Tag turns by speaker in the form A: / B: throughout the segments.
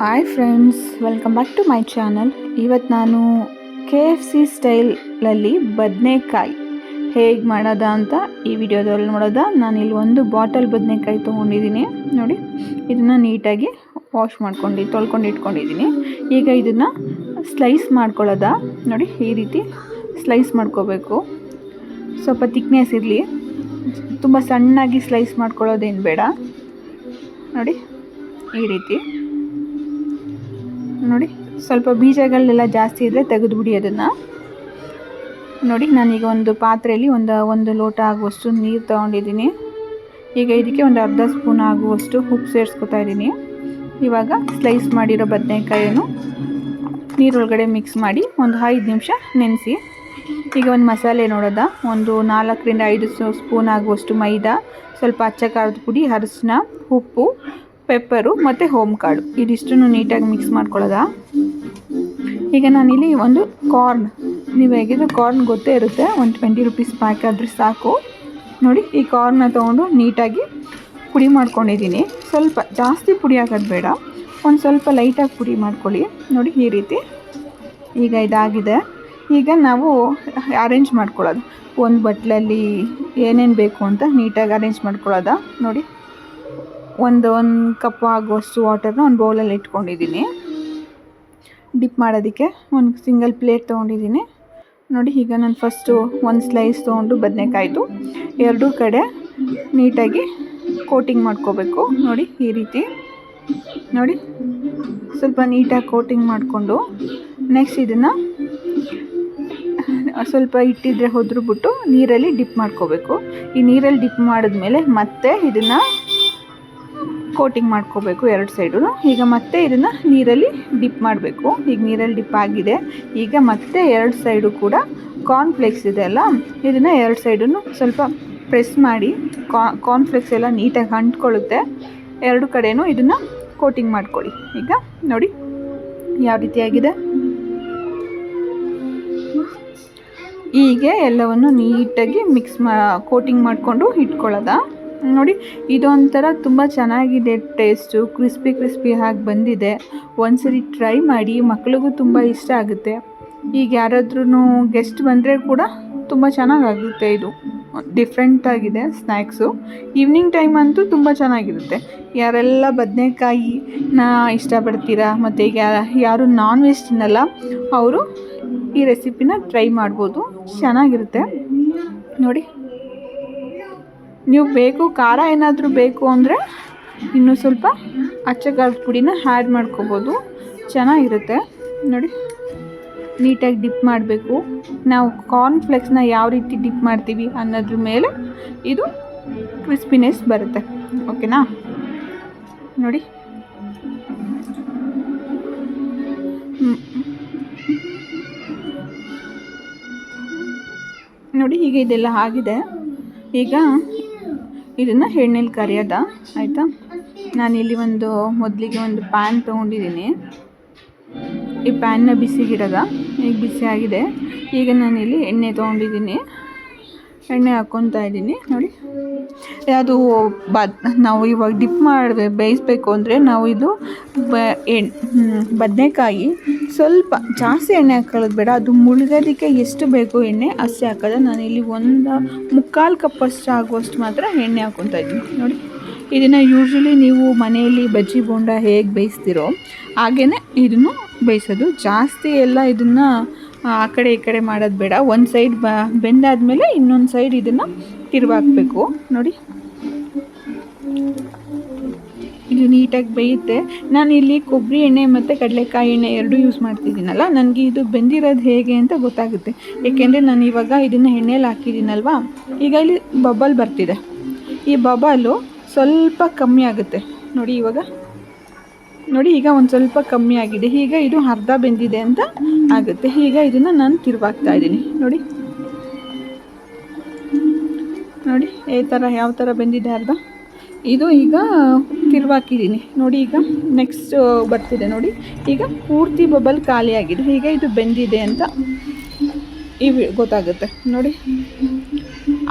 A: Hi friends, welcome back to my channel. ಇವತ್ತು ನಾನು KFC ಸ್ಟೈಲಲ್ಲಿ ಬದನೆಕಾಯಿ ಹೇಗೆ ಮಾಡೋದ ಅಂತ ಈ ವಿಡಿಯೋದಲ್ಲಿ ನೋಡೋದ. ನಾನಿಲ್ಲಿ ಒಂದು ಬಾಟಲ್ ಬದನೆಕಾಯಿ ತೊಗೊಂಡಿದ್ದೀನಿ. ನೋಡಿ, ಇದನ್ನು ನೀಟಾಗಿ ವಾಶ್ ತೊಳ್ಕೊಂಡು ಇಟ್ಕೊಂಡಿದ್ದೀನಿ. ಈಗ ಇದನ್ನು ಸ್ಲೈಸ್ ಮಾಡ್ಕೊಳ್ಳೋದ. ನೋಡಿ, ಈ ರೀತಿ ಸ್ಲೈಸ್ ಮಾಡ್ಕೋಬೇಕು. ಸ್ವಲ್ಪ ತಿಕ್ನೆಸ್ ಇರಲಿ, ತುಂಬ ಸಣ್ಣಾಗಿ ಸ್ಲೈಸ್ ಮಾಡ್ಕೊಳ್ಳೋದೇನು ಬೇಡ. ನೋಡಿ, ಈ ರೀತಿ ನೋಡಿ, ಸ್ವಲ್ಪ ಬೀಜಗಳೆಲ್ಲ ಜಾಸ್ತಿ ಇದ್ದರೆ ತೆಗೆದುಬಿಡಿ ಅದನ್ನು. ನೋಡಿ, ನಾನೀಗ ಒಂದು ಪಾತ್ರೆಯಲ್ಲಿ ಒಂದು ಲೋಟ ಆಗುವಷ್ಟು ನೀರು ತೊಗೊಂಡಿದ್ದೀನಿ. ಈಗ ಇದಕ್ಕೆ ಒಂದು ಅರ್ಧ ಸ್ಪೂನ್ ಆಗುವಷ್ಟು ಉಪ್ಪು ಸೇರಿಸ್ಕೊತಾ ಇದ್ದೀನಿ. ಇವಾಗ ಸ್ಲೈಸ್ ಮಾಡಿರೋ ಬದನೆಕಾಯನ್ನು ನೀರೊಳಗಡೆ ಮಿಕ್ಸ್ ಮಾಡಿ ಒಂದು 5 ನಿಮಿಷ ನೆನೆಸಿ. ಈಗ ಒಂದು ಮಸಾಲೆ ನೋಡೋದ. ಒಂದು 4 ರಿಂದ 5 ಸ್ಪೂನ್ ಆಗುವಷ್ಟು ಮೈದಾ, ಸ್ವಲ್ಪ ಅಚ್ಚ ಖಾರದ ಪುಡಿ, ಅರಿಶಿನ, ಉಪ್ಪು, ಪೆಪ್ಪರು ಮತ್ತು ಹೋಮ್ ಕಾಳು, ಇದಿಷ್ಟನ್ನು ನೀಟಾಗಿ ಮಿಕ್ಸ್ ಮಾಡ್ಕೊಳ್ಳೋದ. ಈಗ ನಾನಿಲ್ಲಿ ಒಂದು ಕಾರ್ನ್, ನೀವು ಹೇಗಿದ್ರು ಕಾರ್ನ್ ಗೊತ್ತೇ ಇರುತ್ತೆ, ಒಂದು 20 ರೂಪೀಸ್ ಪ್ಯಾಕ್ ಆದರೆ ಸಾಕು. ನೋಡಿ, ಈ ಕಾರ್ನ ತೊಗೊಂಡು ನೀಟಾಗಿ ಪುಡಿ ಮಾಡ್ಕೊಂಡಿದ್ದೀನಿ. ಸ್ವಲ್ಪ ಜಾಸ್ತಿ ಪುಡಿ ಹಾಕೋದು ಬೇಡ, ಒಂದು ಸ್ವಲ್ಪ ಲೈಟಾಗಿ ಪುಡಿ ಮಾಡ್ಕೊಳ್ಳಿ. ನೋಡಿ, ಈ ರೀತಿ ಈಗ ಇದಾಗಿದೆ. ಈಗ ನಾವು ಅರೇಂಜ್ ಮಾಡ್ಕೊಳ್ಳೋದು, ಒಂದು ಬಟ್ಲಲ್ಲಿ ಏನೇನು ಬೇಕು ಅಂತ ನೀಟಾಗಿ ಅರೇಂಜ್ ಮಾಡ್ಕೊಳ್ಳೋದ. ನೋಡಿ, ಒಂದು ಕಪ್ ಆಗುವಷ್ಟು ವಾಟರ್ನ ಒಂದು ಬೌಲಲ್ಲಿ ಇಟ್ಕೊಂಡಿದ್ದೀನಿ. ಡಿಪ್ ಮಾಡೋದಕ್ಕೆ ಒಂದು ಸಿಂಗಲ್ ಪ್ಲೇಟ್ ತೊಗೊಂಡಿದ್ದೀನಿ. ನೋಡಿ, ಈಗ ನಾನು ಫಸ್ಟು ಒಂದು ಸ್ಲೈಸ್ ತೊಗೊಂಡು ಬದನೆಕಾಯ್ದು ಎರಡೂ ಕಡೆ ನೀಟಾಗಿ ಕೋಟಿಂಗ್ ಮಾಡ್ಕೋಬೇಕು. ನೋಡಿ, ಈ ರೀತಿ ನೋಡಿ, ಸ್ವಲ್ಪ ನೀಟಾಗಿ ಕೋಟಿಂಗ್ ಮಾಡಿಕೊಂಡು ನೆಕ್ಸ್ಟ್ ಇದನ್ನು ಸ್ವಲ್ಪ ಇಟ್ಟಿದ್ರೆ ಹೊದ್ರುಬಿಟ್ಟು ನೀರಲ್ಲಿ ಡಿಪ್ ಮಾಡ್ಕೋಬೇಕು. ಈ ನೀರಲ್ಲಿ ಡಿಪ್ ಮಾಡಿದ್ಮೇಲೆ ಮತ್ತೆ ಇದನ್ನು ಕೋಟಿಂಗ್ ಮಾಡ್ಕೋಬೇಕು ಎರಡು ಸೈಡು. ಈಗ ಮತ್ತೆ ಇದನ್ನು ನೀರಲ್ಲಿ ಡಿಪ್ ಮಾಡಬೇಕು. ಈಗ ನೀರಲ್ಲಿ ಡಿಪ್ ಆಗಿದೆ. ಈಗ ಮತ್ತೆ ಎರಡು ಸೈಡು ಕೂಡ ಕಾರ್ನ್ಫ್ಲೇಕ್ಸ್ ಇದೆ ಅಲ್ಲ, ಇದನ್ನು ಎರಡು ಸೈಡನ್ನು ಸ್ವಲ್ಪ ಪ್ರೆಸ್ ಮಾಡಿ ಕಾರ್ನ್ಫ್ಲೇಕ್ಸ್ ಎಲ್ಲ ನೀಟಾಗಿ ಅಂಟ್ಕೊಳ್ಳುತ್ತೆ. ಎರಡು ಕಡೆಯೂ ಇದನ್ನು ಕೋಟಿಂಗ್ ಮಾಡ್ಕೊಳ್ಳಿ. ಈಗ ನೋಡಿ ಯಾವ ರೀತಿಯಾಗಿದೆ. ಹೀಗೆ ಎಲ್ಲವನ್ನು ನೀಟಾಗಿ ಕೋಟಿಂಗ್ ಮಾಡಿಕೊಂಡು ಇಟ್ಕೊಳ್ಳೋದ. ನೋಡಿ, ಇದೊಂಥರ ತುಂಬ ಚೆನ್ನಾಗಿದೆ, ಟೇಸ್ಟು ಕ್ರಿಸ್ಪಿ ಆಗಿ ಬಂದಿದೆ. ಒಂದ್ಸರಿ ಟ್ರೈ ಮಾಡಿ, ಮಕ್ಳಿಗೂ ತುಂಬ ಇಷ್ಟ ಆಗುತ್ತೆ. ಈಗ ಯಾರಾದ್ರೂ ಗೆಸ್ಟ್ ಬಂದರೆ ಕೂಡ ತುಂಬ ಚೆನ್ನಾಗಾಗುತ್ತೆ. ಇದು ಡಿಫ್ರೆಂಟಾಗಿದೆ ಸ್ನ್ಯಾಕ್ಸು. ಈವ್ನಿಂಗ್ ಟೈಮ್ ಅಂತೂ ತುಂಬ ಚೆನ್ನಾಗಿರುತ್ತೆ. ಯಾರೆಲ್ಲ ಬದನೆಕಾಯಿನ ಇಷ್ಟಪಡ್ತೀರಾ ಮತ್ತು ಈಗ ಯಾರು ನಾನ್ ವೆಜ್ ತಿನ್ನಲ್ಲ ಅವರು ಈ ರೆಸಿಪಿನ ಟ್ರೈ ಮಾಡ್ಬೋದು, ಚೆನ್ನಾಗಿರುತ್ತೆ. ನೋಡಿ, ನೀವು ಖಾರ ಏನಾದರೂ ಬೇಕು ಅಂದರೆ ಇನ್ನೂ ಸ್ವಲ್ಪ ಅಚ್ಚ ಖಾರದ ಪುಡಿನ ಆ್ಯಡ್ ಮಾಡ್ಕೋಬೋದು, ಚೆನ್ನಾಗಿರುತ್ತೆ. ನೋಡಿ, ನೀಟಾಗಿ ಡಿಪ್ ಮಾಡಬೇಕು. ನಾವು ಕಾರ್ನ್ಫ್ಲೇಕ್ಸ್ನ ಯಾವ ರೀತಿ ಡಿಪ್ ಮಾಡ್ತೀವಿ ಅನ್ನೋದ್ರ ಮೇಲೆ ಇದು ಕ್ರಿಸ್ಪಿನೆಸ್ ಬರುತ್ತೆ. ಓಕೆನಾ? ನೋಡಿ, ನೋಡಿ, ಈಗ ಇದೆಲ್ಲ ಆಗಿದೆ. ಈಗ ಇದನ್ನು ಎಣ್ಣೆಲಿ ಕರಿಯೋದ. ಆಯಿತಾ? ನಾನಿಲ್ಲಿ ಮೊದಲಿಗೆ ಒಂದು ಪ್ಯಾನ್ ತೊಗೊಂಡಿದ್ದೀನಿ. ಈ ಪ್ಯಾನ್ನ ಬಿಸಿಗಿಡೋದ. ಈಗ ಬಿಸಿ ಆಗಿದೆ. ಈಗ ನಾನಿಲ್ಲಿ ಎಣ್ಣೆ ತೊಗೊಂಡಿದ್ದೀನಿ, ಎಣ್ಣೆ ಹಾಕ್ಕೊತಾ ಇದ್ದೀನಿ. ನೋಡಿ, ಅದು ನಾವು ಇವಾಗ ಡಿಪ್ ಬೇಯಿಸ್ಬೇಕು ಅಂದರೆ ನಾವು ಇದು ಬದನೆಕಾಯಿ ಸ್ವಲ್ಪ ಜಾಸ್ತಿ ಎಣ್ಣೆ ಹಾಕೊಳ್ಳೋದು ಬೇಡ. ಅದು ಮುಳುಗೋದಕ್ಕೆ ಎಷ್ಟು ಬೇಕು ಎಣ್ಣೆ ಅಷ್ಟೇ ಹಾಕೋದು. ನಾನಿಲ್ಲಿ 1/4 ಕಪ್ಪಷ್ಟು ಆಗುವಷ್ಟು ಮಾತ್ರ ಎಣ್ಣೆ ಹಾಕ್ಕೊತಾ ಇದ್ದೀನಿ. ನೋಡಿ, ಇದನ್ನು ಯೂಶ್ವಲಿ ನೀವು ಮನೆಯಲ್ಲಿ ಬಜ್ಜಿ ಬೋಂಡ ಹೇಗೆ ಬೇಯಿಸ್ತೀರೋ ಹಾಗೆಯೇ ಇದನ್ನು ಬೇಯಿಸೋದು. ಜಾಸ್ತಿ ಎಲ್ಲ ಇದನ್ನು ಆ ಕಡೆ ಈ ಕಡೆ ಮಾಡೋದು ಬೇಡ. ಒಂದು ಸೈಡ್ ಬೆಂದಾದಮೇಲೆ ಇನ್ನೊಂದು ಸೈಡ್ ಇದನ್ನು ತಿರುವಾಕಬೇಕು. ನೋಡಿ, ಇದು ನೀಟಾಗಿ ಬೇಯುತ್ತೆ. ನಾನಿಲ್ಲಿ ಕೊಬ್ಬರಿ ಎಣ್ಣೆ ಮತ್ತು ಕಡಲೆಕಾಯಿ ಎಣ್ಣೆ ಎರಡೂ ಯೂಸ್ ಮಾಡ್ತಿದ್ದೀನಲ್ಲ, ನನಗೆ ಇದು ಬೆಂದಿರೋದು ಹೇಗೆ ಅಂತ ಗೊತ್ತಾಗುತ್ತೆ. ಏಕೆಂದರೆ ನಾನು ಇವಾಗ ಇದನ್ನು ಎಣ್ಣೆಲಿ ಹಾಕಿದ್ದೀನಲ್ವ, ಈಗ ಇಲ್ಲಿ ಬಬಲ್ ಬರ್ತಿದೆ. ಈ ಬಬಲು ಸ್ವಲ್ಪ ಕಮ್ಮಿ ಆಗುತ್ತೆ. ನೋಡಿ, ಈಗ ಒಂದು ಸ್ವಲ್ಪ ಕಮ್ಮಿ ಆಗಿದೆ. ಈಗ ಇದು ಅರ್ಧ ಬೆಂದಿದೆ ಅಂತ ಆಗುತ್ತೆ. ಈಗ ಇದನ್ನು ನಾನು ತಿರುವಾಕ್ತಾ ಇದ್ದೀನಿ. ನೋಡಿ, ಈ ಥರ ಯಾವ ಥರ ಬೆಂದಿದೆ ಅರ್ಧ. ಇದು ಈಗ ತಿರುವಾಕಿದ್ದೀನಿ. ನೋಡಿ, ಈಗ ನೆಕ್ಸ್ಟ್ ಬರ್ತಿದೆ. ನೋಡಿ, ಈಗ ಪೂರ್ತಿ ಬಬಲ್ ಖಾಲಿಯಾಗಿದೆ. ಈಗ ಇದು ಬೆಂದಿದೆ ಅಂತ ಗೊತ್ತಾಗುತ್ತೆ. ನೋಡಿ,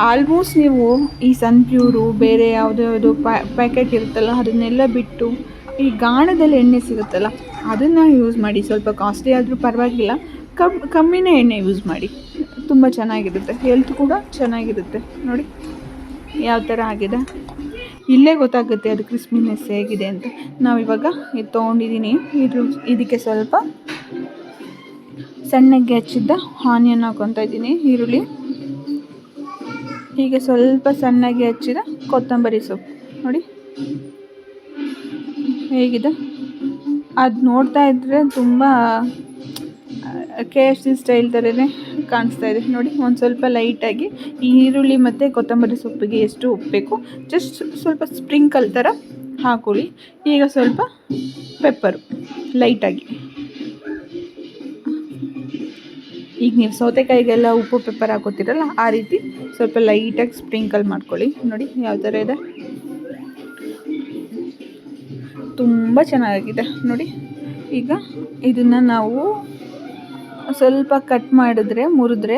A: ಆಲ್ಮೋಸ್ಟ್ ನೀವು ಈ ಸನ್ಪ್ಯೂರು ಬೇರೆ ಯಾವುದ್ಯಾವುದು ಪ್ಯಾಕೆಟ್ ಇರುತ್ತಲ್ಲ ಅದನ್ನೆಲ್ಲ ಬಿಟ್ಟು ಈ ಗಾಣದಲ್ಲಿ ಎಣ್ಣೆ ಸಿಗುತ್ತಲ್ಲ ಅದನ್ನು ಯೂಸ್ ಮಾಡಿ. ಸ್ವಲ್ಪ ಕಾಸ್ಟ್ಲಿ ಆದರೂ ಪರವಾಗಿಲ್ಲ, ಕಮ್ಮಿನೇ ಎಣ್ಣೆ ಯೂಸ್ ಮಾಡಿ, ತುಂಬ ಚೆನ್ನಾಗಿರುತ್ತೆ, ಹೆಲ್ತ್ ಕೂಡ ಚೆನ್ನಾಗಿರುತ್ತೆ. ನೋಡಿ ಯಾವ ಥರ ಆಗಿದೆ, ಇಲ್ಲೇ ಗೊತ್ತಾಗುತ್ತೆ ಅದು ಕ್ರಿಸ್ಪಿನೆಸ್ ಹೇಗಿದೆ ಅಂತ. ನಾವಿವಾಗ ಇದು ತೊಗೊಂಡಿದ್ದೀನಿ, ಇದಕ್ಕೆ ಸ್ವಲ್ಪ ಸಣ್ಣಗೆ ಹೆಚ್ಚಿದ್ದ ಆನಿಯನ್ ಹಾಕ್ಕೊತಾ ಇದ್ದೀನಿ, ಈರುಳ್ಳಿ, ಹೀಗೆ ಸ್ವಲ್ಪ ಸಣ್ಣಗೆ ಹೆಚ್ಚಿದ ಕೊತ್ತಂಬರಿ ಸೊಪ್ಪು. ನೋಡಿ ಹೇಗಿದೆ, ಅದು ನೋಡ್ತಾ ಇದ್ದರೆ ತುಂಬ KFC ಸ್ಟೈಲ್ ಥರನೇ ಕಾಣಿಸ್ತಾ ಇದೆ. ನೋಡಿ ಒಂದು ಸ್ವಲ್ಪ ಲೈಟಾಗಿ ಈ ಈರುಳ್ಳಿ ಮತ್ತು ಕೊತ್ತಂಬರಿ ಸೊಪ್ಪಿಗೆ ಎಷ್ಟು ಉಪ್ಪು ಬೇಕು ಜಸ್ಟ್ ಸ್ವಲ್ಪ ಸ್ಪ್ರಿಂಕಲ್ ಥರ ಹಾಕೊಳ್ಳಿ. ಈಗ ಸ್ವಲ್ಪ ಪೆಪ್ಪರು ಲೈಟಾಗಿ, ಈಗ ನೀವು ಸೌತೆಕಾಯಿಗೆಲ್ಲ ಉಪ್ಪು ಪೆಪ್ಪರ್ ಹಾಕೋತೀರಲ್ಲ ಆ ರೀತಿ ಸ್ವಲ್ಪ ಲೈಟಾಗಿ ಸ್ಪ್ರಿಂಕಲ್ ಮಾಡ್ಕೊಳ್ಳಿ. ನೋಡಿ ಯಾವ ಥರ ಇದೆ, ತುಂಬ ಚೆನ್ನಾಗಿದೆ. ನೋಡಿ ಈಗ ಇದನ್ನು ನಾವು ಸ್ವಲ್ಪ ಕಟ್ ಮಾಡಿದ್ರೆ ಮುರಿದ್ರೆ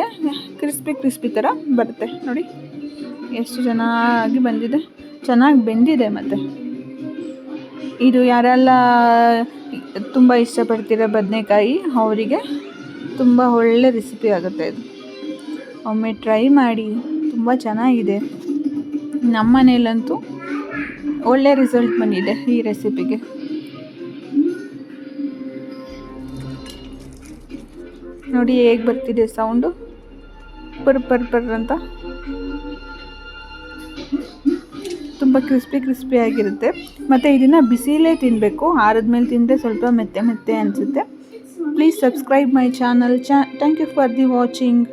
A: ಕ್ರಿಸ್ಪಿ ಥರ ಬರುತ್ತೆ. ನೋಡಿ ಎಷ್ಟು ಚೆನ್ನಾಗಿ ಬಂದಿದೆ, ಚೆನ್ನಾಗಿ ಬೆಂದಿದೆ. ಮತ್ತು ಇದು ಯಾರೆಲ್ಲ ತುಂಬ ಇಷ್ಟಪಡ್ತೀರ ಬದನೆಕಾಯಿ ಅವರಿಗೆ ತುಂಬ ಒಳ್ಳೆ ರೆಸಿಪಿ ಆಗುತ್ತೆ ಇದು. ಒಮ್ಮೆ ಟ್ರೈ ಮಾಡಿ, ತುಂಬ ಚೆನ್ನಾಗಿದೆ. ನಮ್ಮ ಮನೆಯಲ್ಲಂತೂ ಒಳ್ಳೆ ರಿಸಲ್ಟ್ ಬಂದಿದೆ ಈ ರೆಸಿಪಿಗೆ. ನೋಡಿ ಹೇಗೆ ಬರ್ತಿದೆ ಸೌಂಡು, ಪರ್ ಅಂತ. ತುಂಬ ಕ್ರಿಸ್ಪಿ ಆಗಿರುತ್ತೆ. ಮತ್ತು ಇದನ್ನು ಬಿಸಿಲೇ ತಿನ್ನಬೇಕು, ಆರಿದ್ಮೇಲೆ ತಿಂದರೆ ಸ್ವಲ್ಪ ಮೆತ್ತೆ ಅನಿಸುತ್ತೆ. Please subscribe my channel. Thank you for the watching.